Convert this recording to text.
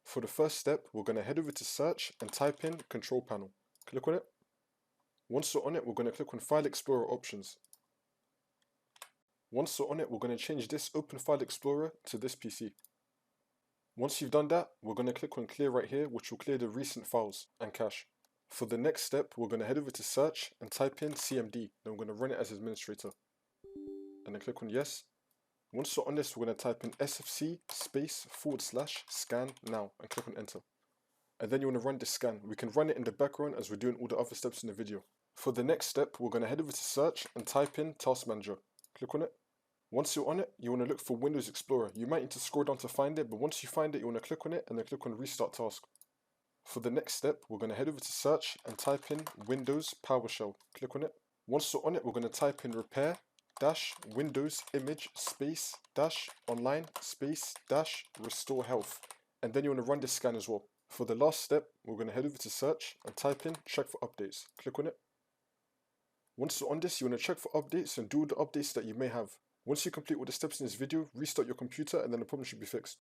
For the first step, we're going to head over to search and type in control panel. Click on it. Once we're on it, we're going to click on File Explorer options. Once we're on it, we're going to change this Open File Explorer to this PC. Once you've done that, we're going to click on Clear right here, which will clear the recent files and cache. For the next step, we're going to head over to search and type in CMD. Then we're going to run it as administrator. And then click on yes. Once we're on this, we're going to type in sfc /scan now and click on enter. And then you want to run this scan. We can run it in the background as we're doing all the other steps in the video. For the next step, we're going to head over to search and type in Task Manager. Click on it. Once you're on it, you want to look for Windows Explorer. You might need to scroll down to find it, but once you find it, you want to click on it and then click on Restart Task. For the next step, we're going to head over to search and type in Windows PowerShell. Click on it. Once we're on it, we're going to type in repair -Windows image -online -restore health. And then you want to run this scan as well. For the last step, we're going to head over to search and type in check for updates. Click on it. Once you're on this, you want to check for updates and do all the updates that you may have. Once you complete all the steps in this video, restart your computer and then the problem should be fixed.